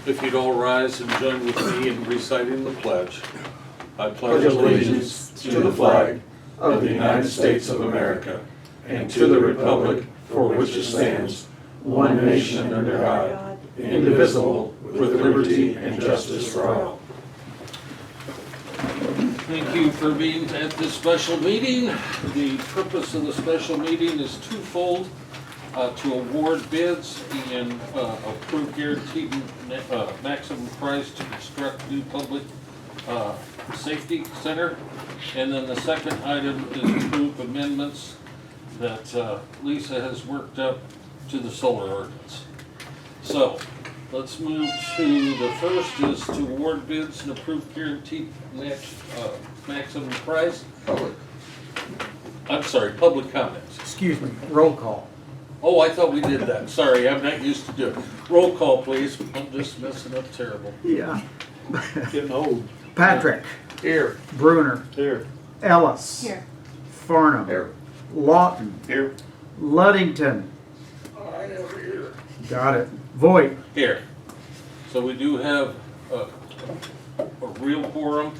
If you'd all rise and join with me in reciting the pledge. I pledge allegiance to the flag of the United States of America and to the republic for which it stands, one nation under God, indivisible, with liberty and justice for all. Thank you for being at this special meeting. The purpose of the special meeting is twofold. To award bids and approve guaranteed maximum price to construct new public safety center. And then the second item is approve amendments that Lisa has worked up to the solar ordinance. So let's move to the first is to award bids and approve guaranteed maximum price. Public comments. Excuse me, roll call. Oh, I thought we did that. Sorry, I'm not used to doing it. Roll call, please. I'm just messing up terrible. Yeah. Getting old. Patrick. Here. Bruner. Here. Ellis. Here. Farnham. Here. Lawton. Here. Luddington. I am here. Got it. Voigt. Here. So we do have a real quorum,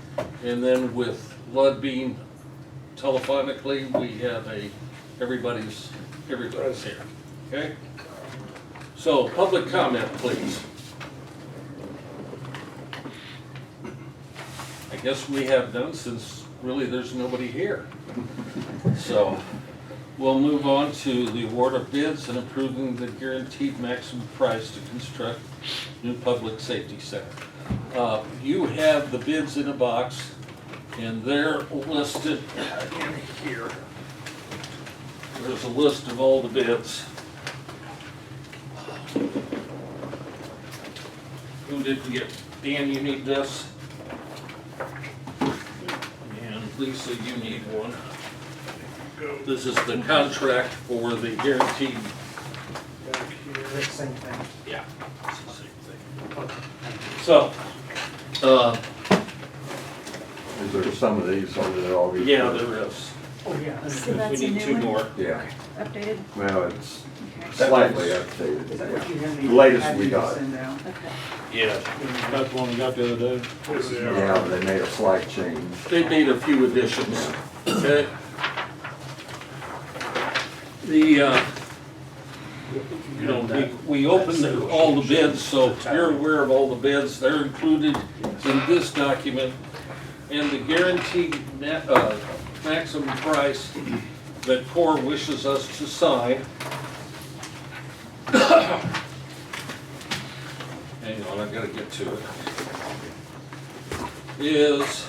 and then with Ludd being telephonically, we have everybody's here. Okay? So, public comment, please. I guess we have none since really there's nobody here. So, we'll move on to the award of bids and approving the guaranteed maximum price to construct new public safety center. You have the bids in a box, and they're listed in here. There's a list of all the bids. Who did we get? Dan, you need this? And Lisa, you need one. This is the contract for the guaranteed. Same thing. Yeah, it's the same thing. So, Is there some of these over there already? yeah, there is. Oh, yeah. So We that's a need new two one? more. Yeah, Updated? well, it's Okay. slightly Is updated, that what you yeah. had me? The latest had we me got. send out? Okay. Yeah. That's the one we got the other day. Yeah, they made a slight change. They made a few additions, okay? The, we opened all the bids, so you're aware of all the bids. They're included in this document. And the guaranteed maximum price that Core wishes us to sign. Hang on, I gotta get to it. Is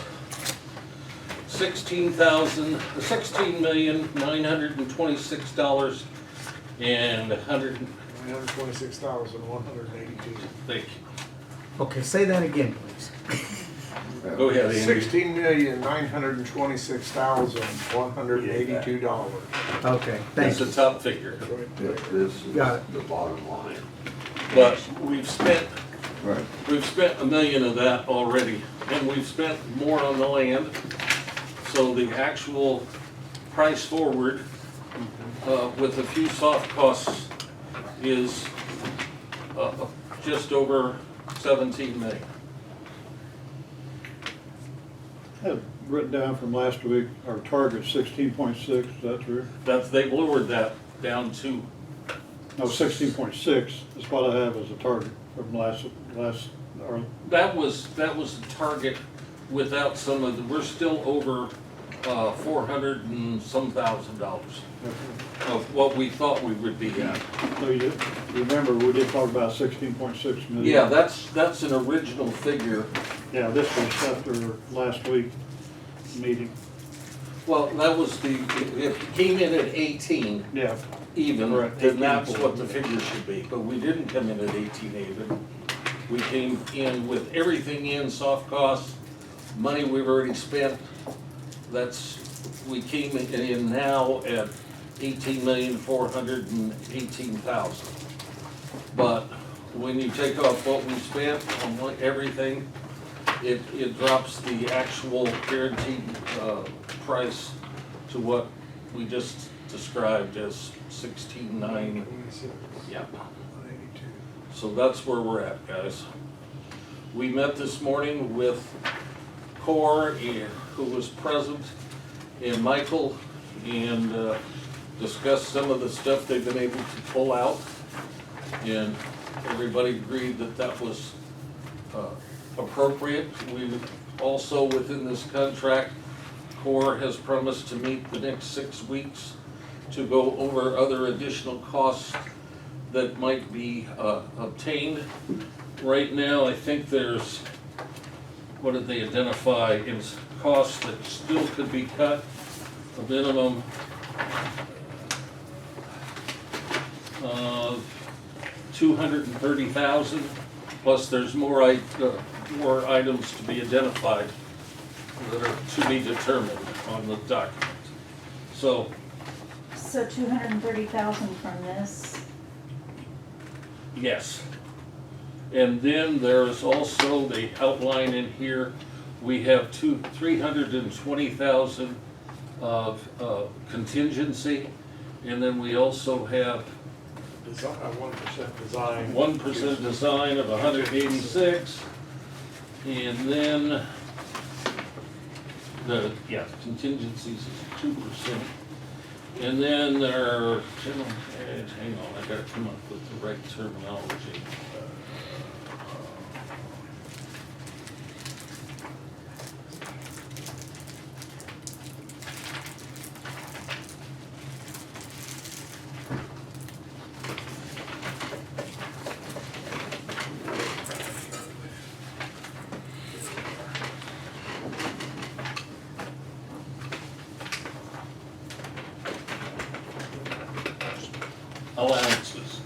$16,926 and $926,182. Thank you. Okay, say that again, please. Go ahead, Andy. $16,926,182. Okay, That's thanks. the top figure. This is Got it. the bottom line. But we've spent Right. $1 million of that already, and we've spent more on the land. So the actual price forward, with a few soft costs, is just over 17 million. I have written down from last week, our target 16.6, is that true? They've lowered that down to, No, 16.6 is what I have as a target from last, or, that was the target without some of the, we're still over $400 and some thousand of what we thought we would be at. no, you did, remember, we did talk about 16.6 million. Yeah, that's an original figure. Yeah, this was after last week meeting. Well, that was it came in at 18 Yeah, even, Correct. and that's what the figure should be, but we didn't come in at 18 even. We came in with everything in, soft costs, money we've already spent. We came in now at 18,418,000. But when you take off what we spent on everything, it drops the actual guaranteed price to what we just described as 16,900. Yeah. So that's where we're at, guys. We met this morning with Core, who was present, and Michael, and discussed some of the stuff they've been able to pull out. And everybody agreed that that was appropriate. We also, within this contract, Core has promised to meet the next 6 weeks to go over other additional costs that might be obtained. Right now, I think there's, what did they identify, is costs that still could be cut, a minimum of $230,000, plus there's more items to be identified that are to be determined on the document. So, So 230,000 from this, yes. And then there's also, the outline in here, we have 320,000 of contingency, and then we also have 1% design. 1% design of 186, and then the, contingencies is 2%. And then there, hang on, I gotta come up with the right terminology. Allowances.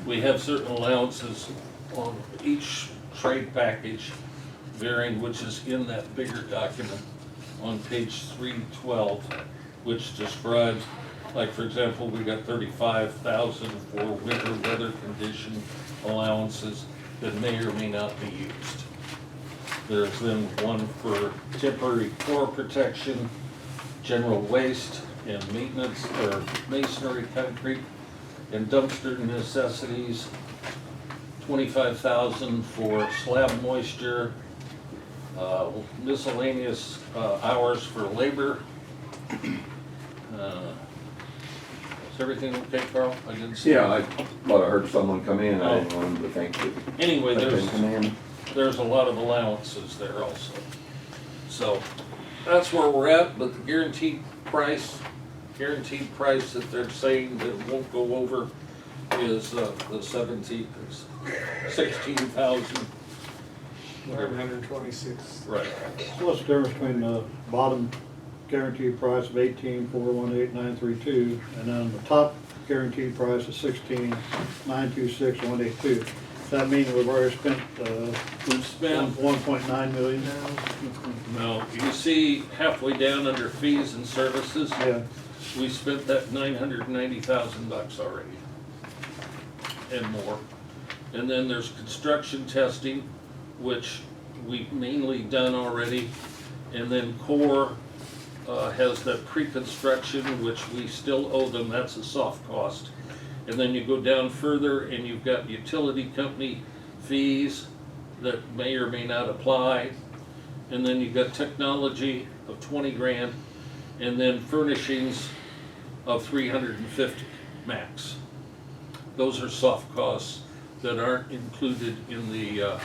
We have certain allowances on each trade package varying, which is in that bigger document on page 312, which describes, like, for example, we got 35,000 for winter weather condition allowances that may or may not be used. There's then one for temporary core protection, general waste and maintenance, or masonry, concrete, and dumpster necessities, 25,000 for slab moisture, miscellaneous hours for labor. Is everything okay, Carl? I didn't see. Yeah, I thought I heard someone come in, I didn't want them to think that Anyway, they didn't come in. there's a lot of allowances there also. So that's where we're at, but the guaranteed price that they're saying that won't go over is the 16,000. 926. Right. So what's the difference between the bottom guaranteed price of 18,418,932 and then the top guaranteed price of 16,926,182? Does that mean we've already spent We've spent, 1.9 million now? no, you see halfway down under fees and services, Yeah. we spent that $990,000 already and more. And then there's construction testing, which we've mainly done already. And then Core has that pre-construction, which we still owe them, that's a soft cost. And then you go down further and you've got utility company fees that may or may not apply. And then you've got technology of 20 grand, and then furnishings of 350 max. Those are soft costs that aren't included in the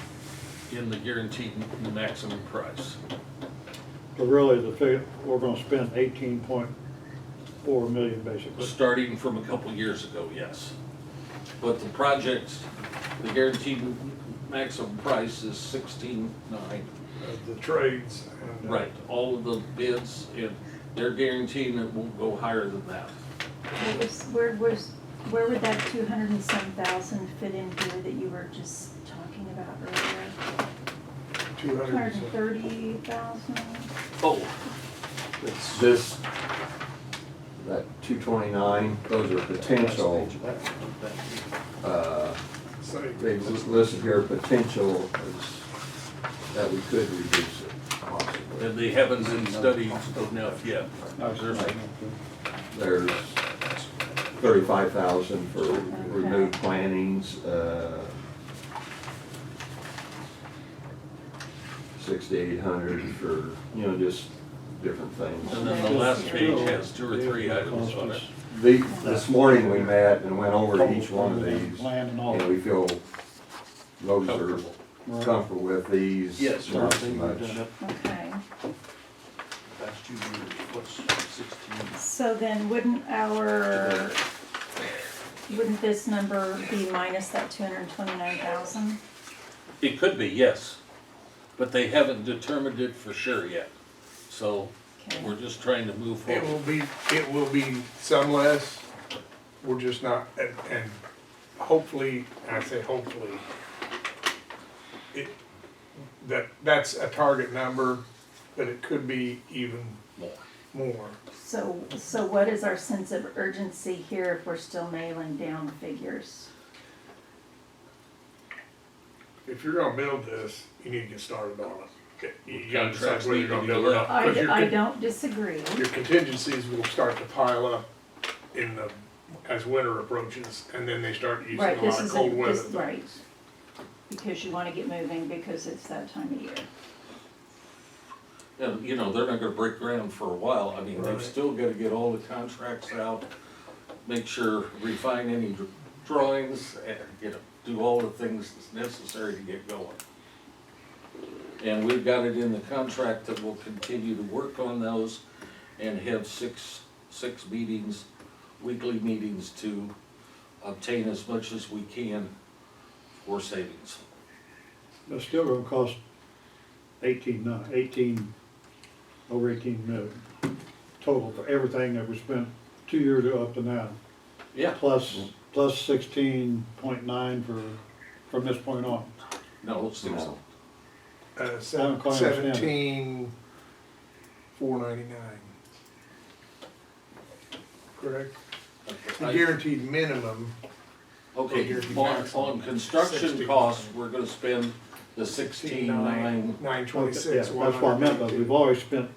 guaranteed maximum price. So really, we're gonna spend 18.4 million basically. Starting from a couple years ago, yes. But the project, the guaranteed maximum price is 16,900. The trades. And, Right, all of the bids, and they're guaranteeing it won't go higher than that. where would that 200 and some thousand fit in here that you were just talking about earlier? 230,000? Oh, This, that 229, those are potential, they listed here potential is that we could reduce it possibly. and they haven't been studied enough yet. There's 35,000 for removed plantings, 600 to 800 for, just different things. And then the last page has 2 or 3 items on it. This morning we met and went over each one of these, Land and all. and we feel those are Comfortable. Right. comfortable with these. Yes, Not sir. so much. Okay, Past 2 years, what's 16? so then wouldn't this number be minus that 229,000? It could be, yes, but they haven't determined it for sure yet. So we're Okay, just trying to move It forward. will be some less, we're just not, and hopefully, I say hopefully, that's a target number, but it could be even more. so what is our sense of urgency here if we're still nailing down the figures? If you're gonna build this, you need to get started on it. You gotta decide Contracts whether need you're to gonna be build it or let. not. 'Cause I don't disagree. your contingencies will start to pile up as winter approaches, and then they start using Right, a this lot of is, cold weather. right, because you wanna get moving because it's that time of year. And, they're not gonna break ground for a while. I mean, they've Right. still gotta get all the contracts out, make sure, refine any drawings, and, do all the things that's necessary to get going. And we've got it in the contract that we'll continue to work on those and have six meetings, weekly meetings to obtain as much as we can for savings. It's still gonna cost over 18 million total for everything that we spent 2 years up to now. Yeah. Plus 16.9 from this point on. No, it's six. No. I don't quite understand it. 17,499. Correct? The Okay, guaranteed minimum, Okay, on construction 16. costs, we're gonna spend the 16,900. 926. Yeah, that's what I meant, but we've always spent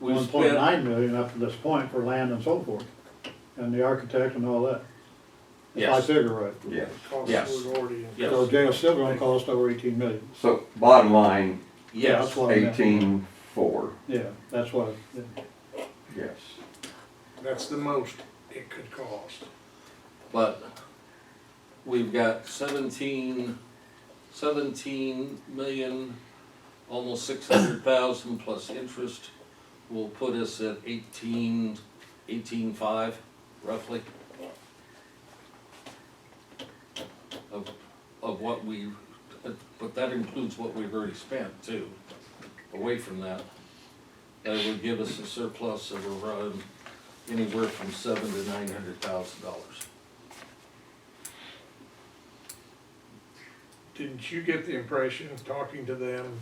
We 1.9 million up to this point for land and so forth, and the architect and all that. If I Yes. figure right. Yeah, Cost Yes. was already. Yes. So jail's still gonna cost over 18 million. so bottom line, Yeah, Yes, that's what I meant. 18.4, Yeah, that's what, yes. That's the most it could cost. but we've got 17 million, almost 600,000 plus interest will put us at 18.5 roughly. Of what we, but that includes what we've already spent too. Away from that, that would give us a surplus of around anywhere from $700,000 to $900,000. Didn't you get the impression, talking to them,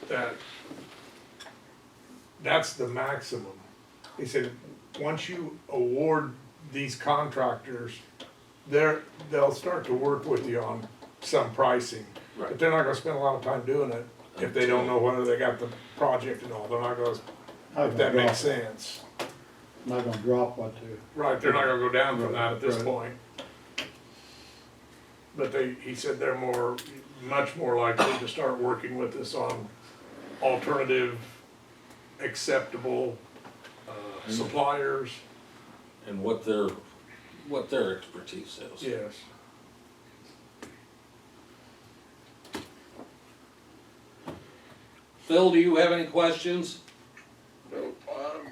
that that's the maximum? He said, once you award these contractors, they'll start to work with you on some pricing. Right. But they're not gonna spend a lot of time doing it if they don't know whether they got the project and all. They're not gonna, if that makes sense. not gonna drop what to. Right, they're not gonna go down from that at this Right. point. But he said they're much more likely to start working with us on alternative, acceptable, suppliers, And what their expertise is. yes. Phil, do you have any questions? No, I'm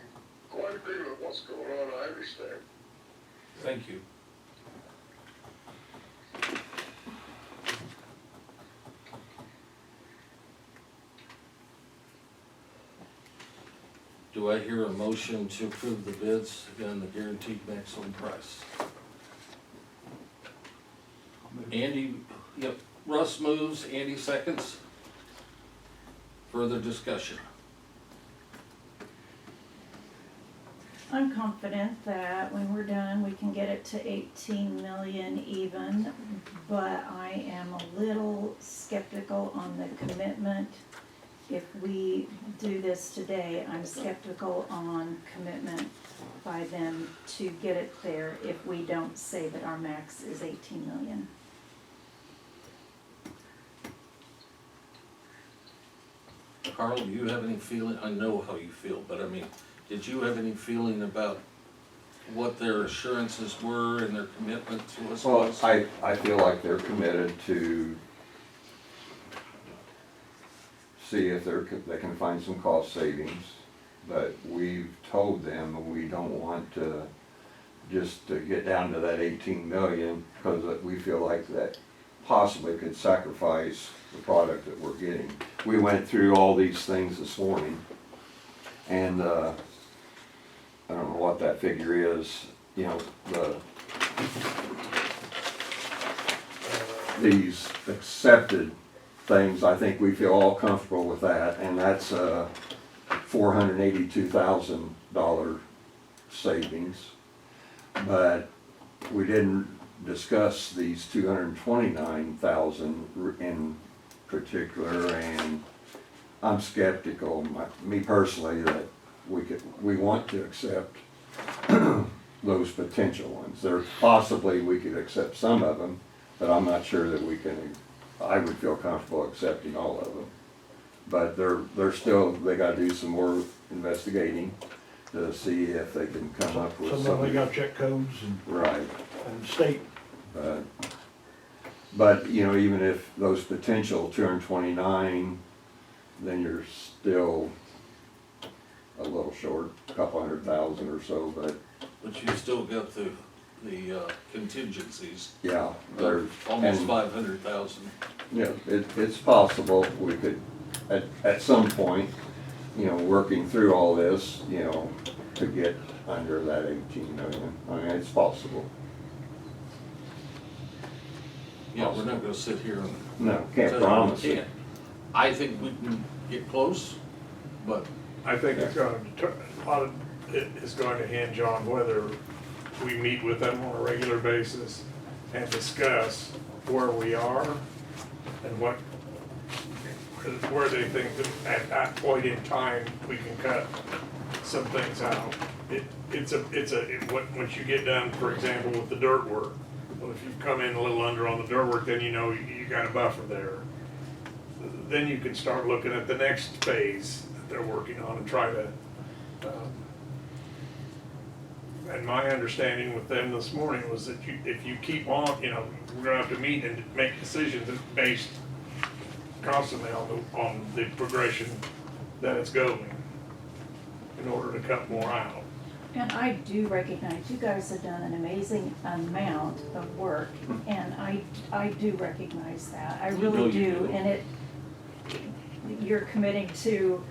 quite agree with what's going on, I understand. Thank you. Do I hear a motion to approve the bids and the guaranteed maximum price? Andy, yep, Russ moves, Andy seconds. Further discussion? I'm confident that when we're done, we can get it to 18 million even, but I am a little skeptical on the commitment. If we do this today, I'm skeptical on commitment by them to get it there if we don't say that our max is 18 million. Carl, do you have any feeling, I know how you feel, but I mean, did you have any feeling about what their assurances were and their commitment to us? Well, was? I feel like they're committed to see if they can find some cost savings, but we've told them we don't want to just to get down to that 18 million, because we feel like that possibly could sacrifice the product that we're getting. We went through all these things this morning, and I don't know what that figure is, you know, these accepted things, I think we feel all comfortable with that, and that's a $482,000 savings. But we didn't discuss these 229,000 in particular, and I'm skeptical, me personally, that we want to accept those potential ones. There possibly we could accept some of them, but I'm not sure that we can. I would feel comfortable accepting all of them. But they're still, they gotta do some more investigating to see if they can come up with Some of something. them, they got check codes Right. and state. But, you know, even if those potential 229, then you're still a little short, a couple $100,000 or so, but But you still got the contingencies, yeah, they're. almost and, 500,000. Yeah, it's possible we could, at some point, you know, working through all this, you know, to get under that 18 million. I mean, it's possible. Yeah, we're not gonna sit here and. No, can't tell you we promise it. can't. I think we can get close, but I think it's going to, a lot of it is going to hinge on whether we meet with them on a regular basis and discuss where we are and where they think that at that point in time, we can cut some things out. Once you get done, for example, with the dirt work, well, if you come in a little under on the dirt work, then you know you got a buffer there. Then you can start looking at the next phase that they're working on and try to, and my understanding with them this morning was that if you keep on, you know, we're gonna have to meet and make decisions based constantly on the progression that it's going in order to cut more out. And I do recognize you guys have done an amazing amount of work, and I do recognize that, I know really you do, do. and you're committing to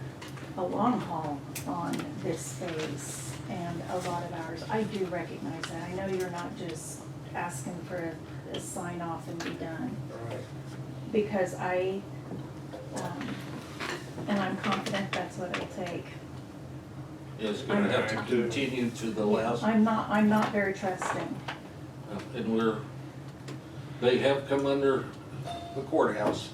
a long haul on this phase and a lot of hours. I do recognize that, I know you're not just asking for a sign off and be done, Right. because and I'm confident that's what it'll take. it's gonna have to continue to the last. I'm not very trusting. And they have come under the courthouse,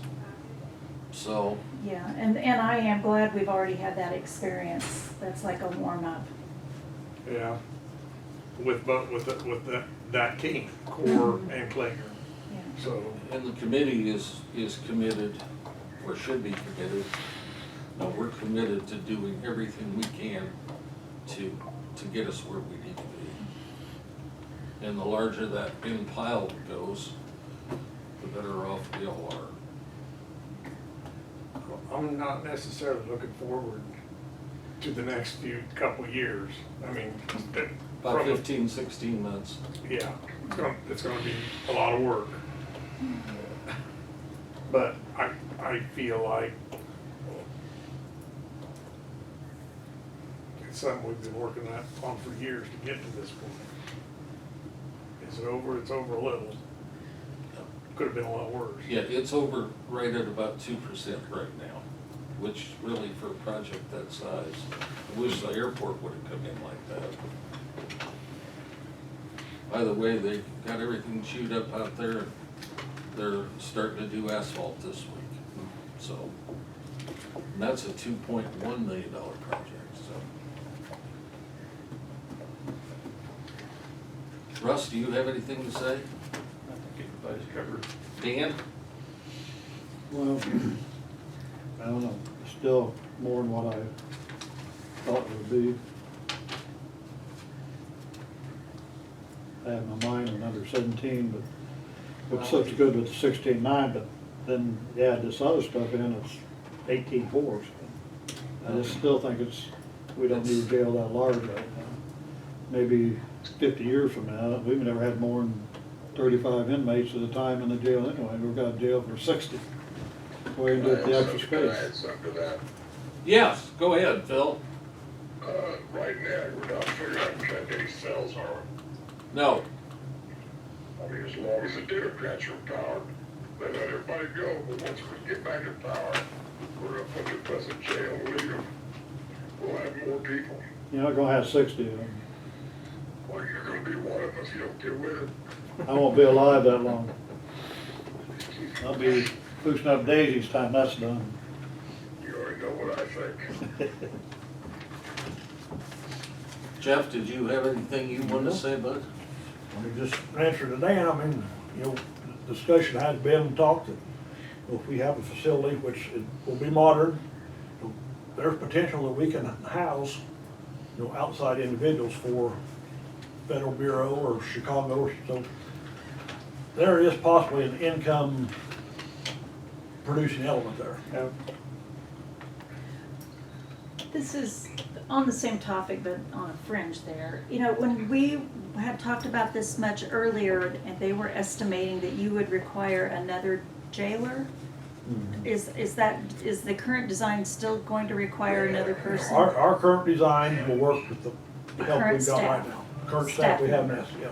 so, Yeah, and I am glad we've already had that experience. That's like a warm-up. Yeah, with that team, Core and Klinger, Yeah. so. and the committee is committed, or should be committed. No, we're committed to doing everything we can to get us where we need to be. And the larger that in pile goes, the better off we all are. I'm not necessarily looking forward to the next couple years. I mean, About from the- 15, 16 months. yeah, it's gonna be a lot of work. But I feel like it's something we've been working on for years to get to this point. Is it over? It's over a little. Could have been a lot worse. Yeah, it's over right at about 2% right now, which really for a project that size, I wish the airport would have come in like that. By the way, they got everything chewed up out there. They're starting to do asphalt this week, so. And that's a $2.1 million project, so. Russ, do you have anything to say? Everybody's covered. Dan? Well, I don't know, just still more than what I thought it would be. I had my mind on under 17, but which looks good with the 16.9, but then you add this other stuff in, it's 18.4. So I just still think we don't need a jail that large right now. Maybe 50 years from now, we've never had more than 35 inmates at a time in the jail anyway. We've got a jail for 60. Where you get the extra Can I space. add something to that? Yes, go ahead, Phil. Right now, we're not figuring out what any cells are. No, I mean, as long as the Democrats are in power, they let everybody go, but once we get back in power, we're gonna put the present jail and leave them. We'll have more people. You're not gonna have 60 of them. Well, you're gonna be one of us, if you don't get with it. I won't be alive that long. I'll be pushing up daisies time that's done. You already know what I think. Jeff, did you have anything you wanted to say about it? I mean, just answer to Dan, I mean, you know, discussion has been talked that if we have a facility, which it will be modern, you know, there's potential that we can house, you know, outside individuals for Federal Bureau or Chicago, so there is possibly an income producing element there. Yeah. This is on the same topic, but on a fringe there. You know, when we had talked about this much earlier, and they were estimating that you would require another jailer, is the current design still going to require another person? Our current design will work with the help Current we've got right staff. now. Current staff we have now, members. yeah.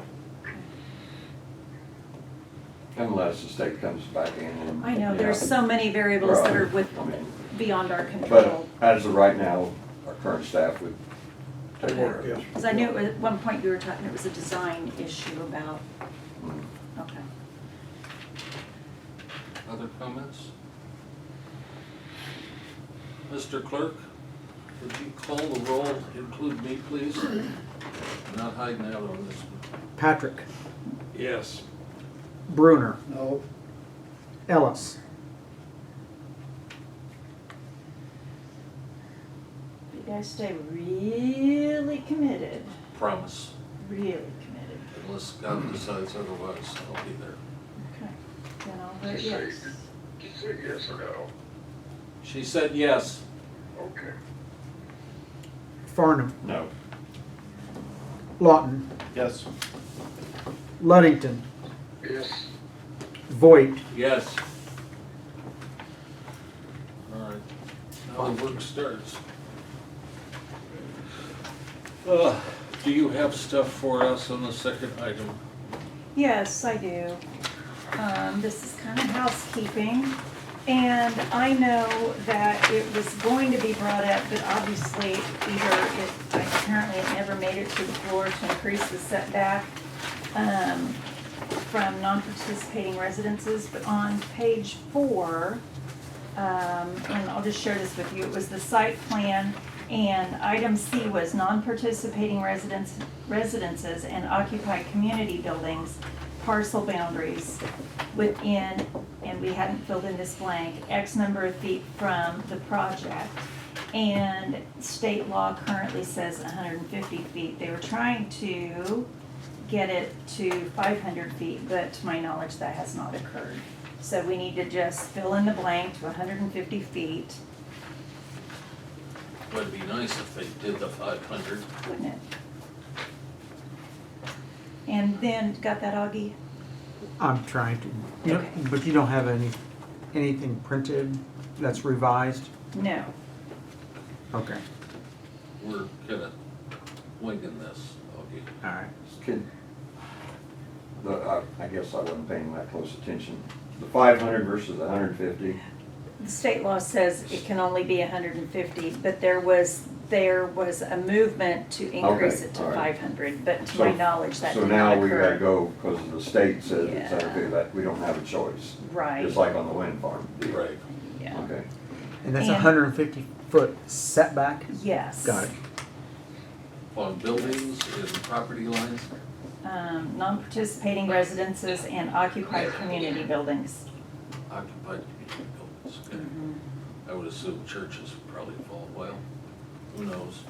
Unless the state comes back in and. I know, yeah. there's so many variables that are Right. I mean, beyond our but control. as of right now, our current staff would take care of it. Yes. Because I knew at one point you were talking, it was a design issue about, Mm. okay. Other comments? Mr. Clerk, would you call the roll, include me, please? I'm not hiding out on this one. Patrick, Yes. Bruner, No, Ellis, You guys stay really committed, Promise, really committed. unless God decides otherwise, I'll be there. Okay, then I'll vote Just say, yes. just say yes or no. She said yes. Okay. Farnham, No. Lawton, Yes. Luddington, Yes. Voight, Yes. All right, now the work starts. Do you have stuff for us on the second item? Yes, I do. This is kind of housekeeping. And I know that it was going to be brought up, but obviously apparently it never made it to the floor to increase the setback from non-participating residences. But on page 4, and I'll just share this with you, it was the site plan, and item C was non-participating residences and occupied community buildings, parcel boundaries within, and we hadn't filled in this blank, X number of feet from the project. And state law currently says 150 feet. They were trying to get it to 500 feet, but to my knowledge, that has not occurred. So we need to just fill in the blank to 150 feet, Would be nice if they did the 500. wouldn't it? And then, got that, Augie? I'm trying to, you know, Okay. but you don't have anything printed that's revised? No. Okay, We're kind of winging this, okay? all right. I guess I wasn't paying that close attention. The 500 versus the 150. The state law says it can only be 150, but there was a movement to increase Okay, it to all right. 500, but to my knowledge, that So did now not we gotta occur. go, because the state says it's Yeah. okay, that we don't have a choice. Right, Just like on the wind farm. deal. Right. yeah, Okay. And that's And- 150-foot setback? yes. Got it. On buildings and property lines? Non-participating residences and occupied community buildings. Occupied community buildings, okay. Mhm. I would assume churches would probably fall well, who knows?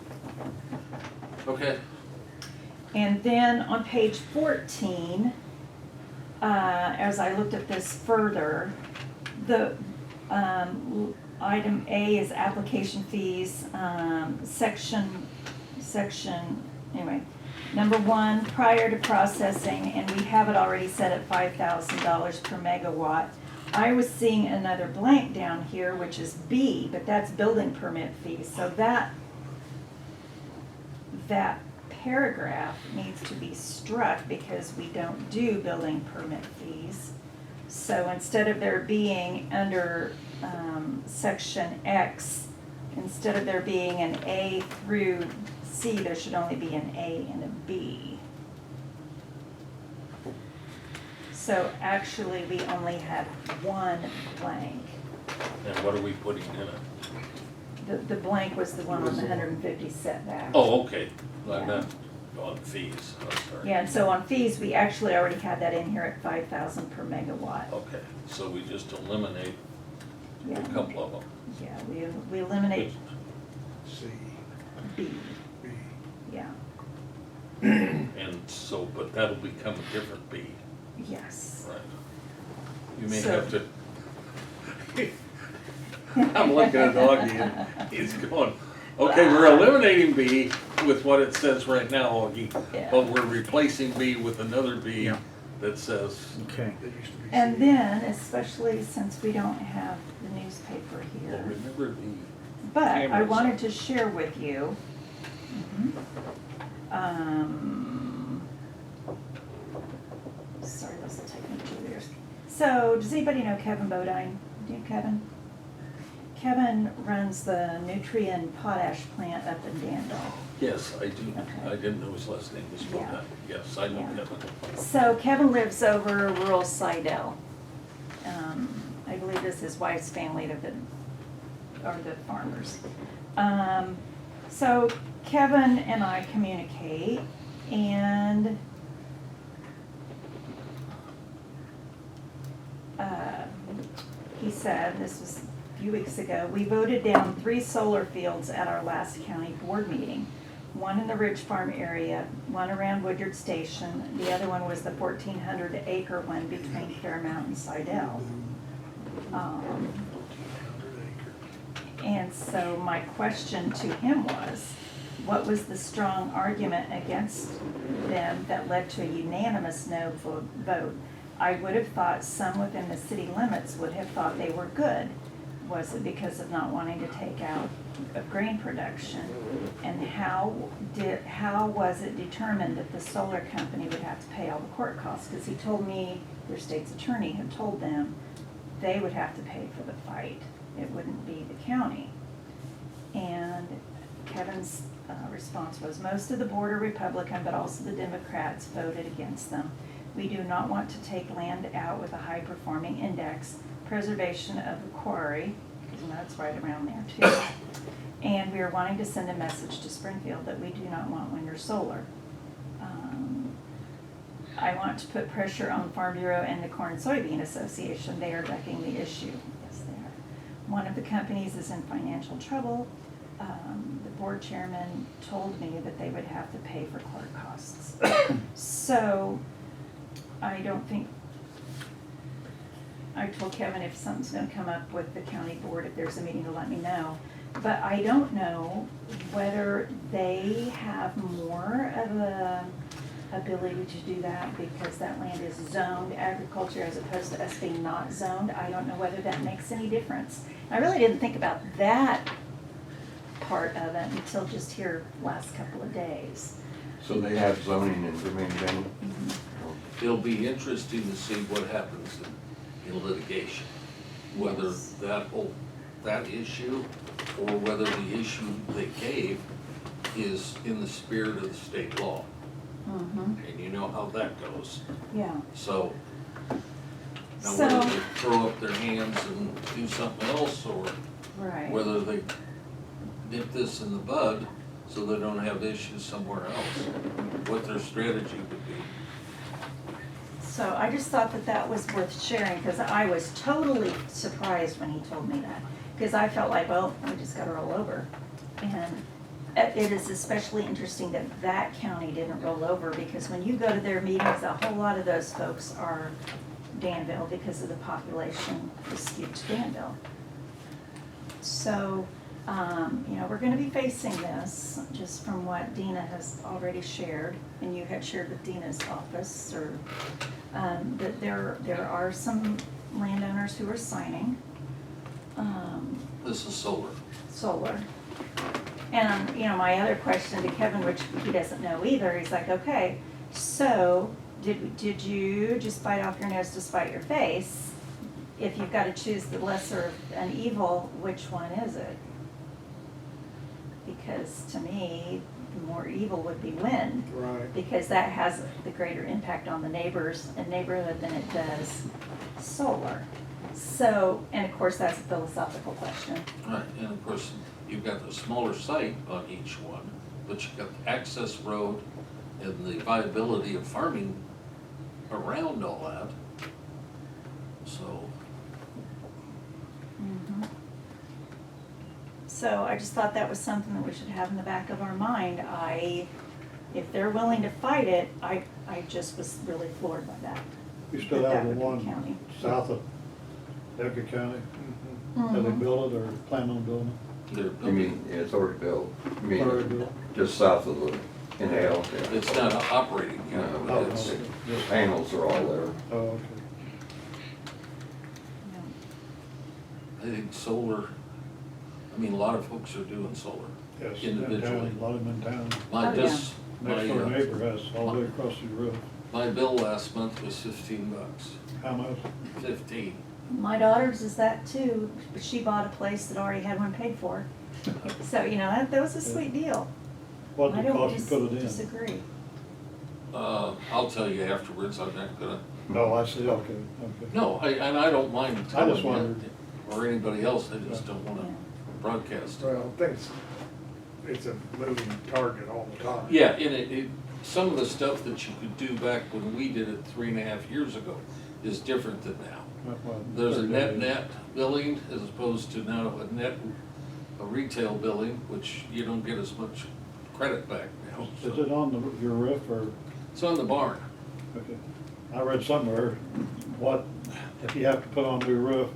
Okay, And then on page 14, as I looked at this further, the item A is application fees, anyway. Number 1, prior to processing, and we have it already set at $5,000 per megawatt. I was seeing another blank down here, which is B, but that's building permit fees. So that paragraph needs to be struck because we don't do building permit fees. So instead of there being under section X, instead of there being an A through C, there should only be an A and a B. So actually, we only have one blank. and what are we putting in it? The blank was the one on the 150 setback. Oh, okay, I Yeah. meant on fees, I'm sorry. Yeah, and so on fees, we actually already had that in here at 5,000 per megawatt. Okay, so we just eliminate Yeah, a couple of them. yeah, we eliminate C, B, B. yeah, And so, but that'll become a different B, yes. right? You may So- have to. I'm looking at Augie and he's going, okay, we're eliminating B with what it says right now, Augie, Yeah. but we're replacing B with another B Yeah. that says, Okay. It used to be And C. then, especially since we don't have the newspaper well, here, remember the, but I cameras. wanted to share with you. Sorry, this will take me 2 years. So, does anybody know Kevin Bodine? Do you know Kevin? Kevin runs the Nutrien potash plant up in Danville. yes, I do, Okay. I didn't know his last name was Yeah. Bodine. Yes, I know Yeah. Kevin. So Kevin lives over rural Slidell. I believe it's his wife's family that are the farmers. So Kevin and I communicate, and he said, this was a few weeks ago, we voted down 3 solar fields at our last county board meeting. One in the Ridge Farm area, one around Woodyard Station, the other one was the 1,400 acre one between Fairmount and Slidell. And so my question to him was, what was the strong argument against them that led to a unanimous no vote? I would have thought some within the city limits would have thought they were good. Was it because of not wanting to take out of grain production? And how was it determined that the solar company would have to pay all the court costs? Because he told me, their state's attorney had told them they would have to pay for the fight. It wouldn't be the county. And Kevin's response was, most of the board are Republican, but also the Democrats voted against them. We do not want to take land out with a high-performing index, preservation of the quarry, because that's right around there too. And we are wanting to send a message to Springfield that we do not want winter solar. I want to put pressure on Farm Bureau and the Corn Soybean Association. They are ducking the issue. Yes, they are. One of the companies is in financial trouble. The board chairman told me that they would have to pay for clerk costs. So I don't think, I told Kevin if something's gonna come up with the county board, if there's a meeting, to let me know. But I don't know whether they have more of a ability to do that because that land is zoned agriculture as opposed to us being not zoned. I don't know whether that makes any difference. I really didn't think about that part of it until just here last couple of days. So they have zoning in Vermillion County? It'll be interesting to see what happens in litigation. Whether Yes. that issue, or whether the issue they gave is in the spirit of the state law. Mm-hmm, And you know how that goes. yeah. So, now So- whether they throw up their hands and do something else, or Right. whether they nip this in the bud so they don't have issues somewhere else, what their strategy would be. So I just thought that that was worth sharing because I was totally surprised when he told me that. Because I felt like, well, we just gotta roll over. And it is especially interesting that that county didn't roll over, because when you go to their meetings, a whole lot of those folks are Danville because of the population is skewed to Danville. So, we're gonna be facing this, just from what Dina has already shared, and you had shared with Dina's office, or, that there are some landowners who are signing, This is solar. solar. And, my other question to Kevin, which he doesn't know either, he's like, okay, so, did you just bite off your nose to spite your face? If you've gotta choose the lesser of an evil, which one is it? Because to me, the more evil would be wind, Right. because that has the greater impact on the neighbors and neighborhood than it does solar. So, and of course, that's a philosophical question. Right, and of course, you've got the smaller site on each one, but you've got the access road and the viability of farming around all that. So, Mhm. So I just thought that was something that we should have in the back of our mind. If they're willing to fight it, I just was really floored by that. You still That have the would be one county. south of Edgar County, have they Mhm. built it or plan on building they're You building, mean, yeah, it's already built. You it? Already mean, built? just south of the inhale. yeah. it's not operating yet, No, but Oh, it's, okay. The panels are all there. Oh, okay. Yeah. I think solar, a lot of folks are doing solar Yes, individually. in town, a lot of them in town. My, Oh, yeah. this, my, Next door neighbor has all the way across his roof. my bill last month was $15. How much? 15. My daughter's is that too, but she bought a place that already had one paid for. So, that was a sweet deal. What I did it don't cost to put it in? disagree. I'll tell you afterwards, I'm not gonna, Oh, I see, okay, okay. no, and I don't mind I telling just you, wondered. or anybody else, I just don't wanna Yeah. broadcast it. Well, I think it's a moving target all the time. Yeah, and some of the stuff that you could do back when we did it 3.5 years ago is different than now. There's a net billing as opposed to now a retail billing, which you don't get as much credit back now. Is it on your roof or, It's on the barn. okay. I read somewhere, if you have to put on a new roof,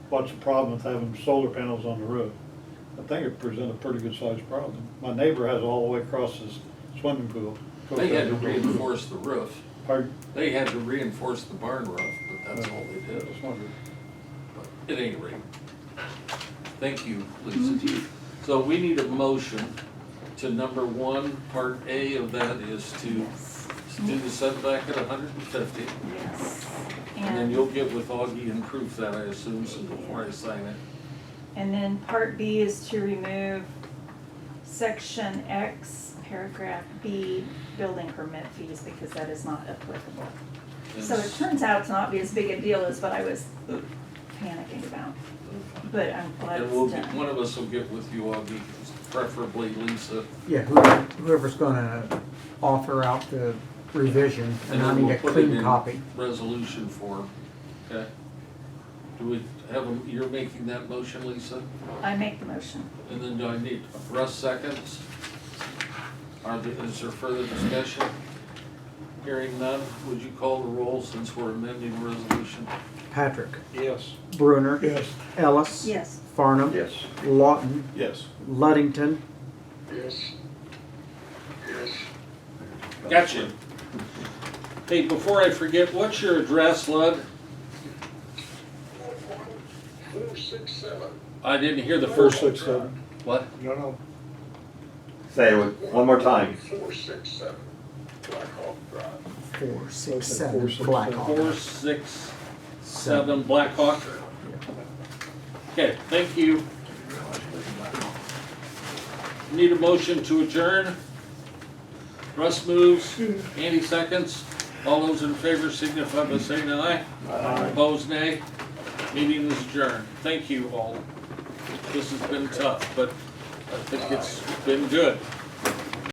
what's the problem with having solar panels on the roof? I think it presents a pretty good sized problem. My neighbor has all the way across his swimming pool. They had to reinforce the roof. Pardon? They had to reinforce the barn roof, but that's all they did. Just wondered. But at any rate, thank you, Lisa. So we need a motion to number 1, part A of that is to do the setback at 150. Yes. And then you'll get with Augie and proof that, I assume, so before I sign it. And then part B is to remove section X, paragraph B, building permit fees, because that is not applicable. So it turns out to not be as big a deal as what I was panicking about, but I'm glad And we'll it's get, done. one of us will get with you, Augie, preferably Lisa. Yeah, whoever's gonna author out the revision, and I then need we'll a put it clean in copy. Resolution form, okay? Do we have, you're making that motion, Lisa? I make the motion. And then do I need, Russ seconds? Is there further discussion? Hearing none, would you call the roll since we're amending the resolution? Patrick, Yes. Brunner, Yes. Ellis. Yes. Farnham. Yes. Lawton, Yes. Luddington, Yes. Yes. Gotcha. Hey, before I forget, what's your address, Lud? 467. I didn't hear the first. 467. What? No. Say it one more time. 467 Black Hawk Drive. 467 467. Blackhawk. 467 Black Hawk? Okay, thank you. Need a motion to adjourn? Russ moves, Andy seconds. All those in favor signify by saying aye. Opposed, nay. Meeting is adjourned. Thank you all. This has been tough, but I think it's been good.